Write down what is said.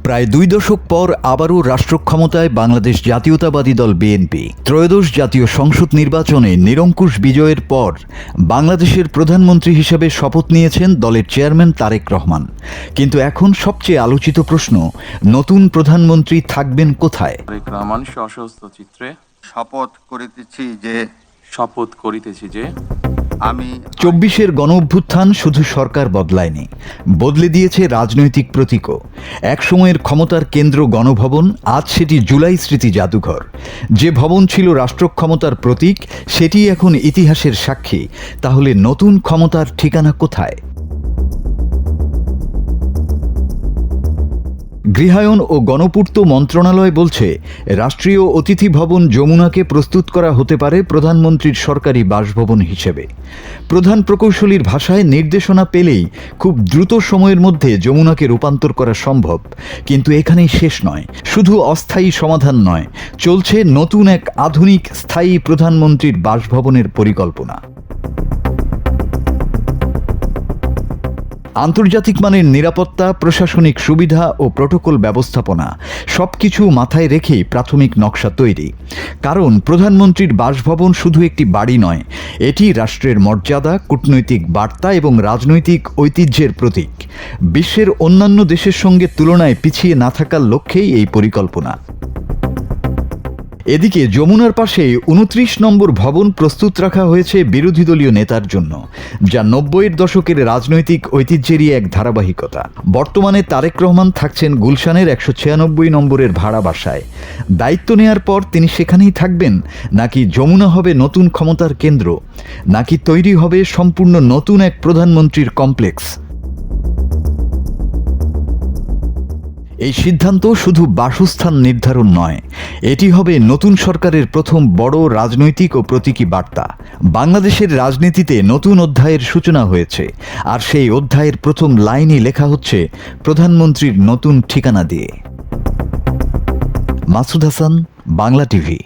প্রায় 2 দশক পর আবারও রাষ্ট্র ক্ষমতায় বাংলাদেশ জাতীয়তাবাদী দল বিএনপি। ত্রয়োদশ জাতীয় সংসদ নির্বাচনে নিরঙ্কুশ বিজয়ের পর বাংলাদেশের প্রধানমন্ত্রী হিসেবে শপথ নিয়েছেন দলের চেয়ারম্যান তারেক রহমান। কিন্তু এখন সবচেয়ে আলোচিত প্রশ্ন, নতুন প্রধানমন্ত্রী থাকবেন কোথায়? তারেক রহমান সশস্ত্র চিত্রে শপথ করিতেছি যে আমি 24-এর গণঅভ্যুত্থান শুধু সরকার বদলায়নি, বদলে দিয়েছে রাজনৈতিক প্রতীকও। এক সময়ের ক্ষমতার কেন্দ্র গণভবন, আজ সেটি জুলাই স্মৃতি জাদুঘর। যে ভবন ছিল রাষ্ট্র ক্ষমতার প্রতীক, সেটি এখন ইতিহাসের সাক্ষী। তাহলে নতুন ক্ষমতার ঠিকানা কোথায়? গৃহায়ন ও গণপূর্ত মন্ত্রণালয় বলছে, রাষ্ট্রীয় অতিথি ভবন যমুনাকে প্রস্তুত করা হতে পারে প্রধানমন্ত্রীর সরকারি বাসভবন হিসেবে। প্রধান প্রকৌশলীর ভাষায়, নির্দেশনা পেলেই খুব দ্রুত সময়ের মধ্যে যমুনাকে রূপান্তর করা সম্ভব। কিন্তু এখানেই শেষ নয়, শুধু অস্থায়ী সমাধান নয়, চলছে নতুন এক আধুনিক স্থায়ী প্রধানমন্ত্রীর বাসভবনের পরিকল্পনা। আন্তর্জাতিক মানের নিরাপত্তা, প্রশাসনিক সুবিধা ও প্রোটোকল ব্যবস্থাপনা সবকিছু মাথায় রেখেই প্রাথমিক নকশা তৈরি। কারণ প্রধানমন্ত্রীর বাসভবন শুধু একটি বাড়ি নয়, এটি রাষ্ট্রের মর্যাদা, কূটনৈতিক বার্তা এবং রাজনৈতিক ঐতিহ্যের প্রতীক। বিশ্বের অন্যান্য দেশের সঙ্গে তুলনায় পিছিয়ে না থাকার লক্ষ্যেই এই পরিকল্পনা। এদিকে যমুনার পাশে 29 নম্বর ভবন প্রস্তুত রাখা হয়েছে বিরোধী দলীয় নেতার জন্য, যা 90-এর দশকের রাজনৈতিক ঐতিহ্যেরই এক ধারাবাহিকতা। বর্তমানে তারেক রহমান থাকছেন গুলশানের 196 নম্বরের ভাড়া বাসায়। দায়িত্ব নেয়ার পর তিনি সেখানেই থাকবেন, নাকি যমুনা হবে নতুন ক্ষমতার কেন্দ্র, নাকি তৈরি হবে সম্পূর্ণ নতুন এক প্রধানমন্ত্রীর কমপ্লেক্স? এই সিদ্ধান্ত শুধু বাসস্থান নির্ধারণ নয়, এটি হবে নতুন সরকারের প্রথম বড় রাজনৈতিক ও প্রতীকী বার্তা। বাংলাদেশের রাজনীতিতে নতুন অধ্যায়ের সূচনা হয়েছে, আর সেই অধ্যায়ের প্রথম লাইনই লেখা হচ্ছে প্রধানমন্ত্রীর নতুন ঠিকানা দিয়ে। মাসুদ হাসান, বাংলা টিভি।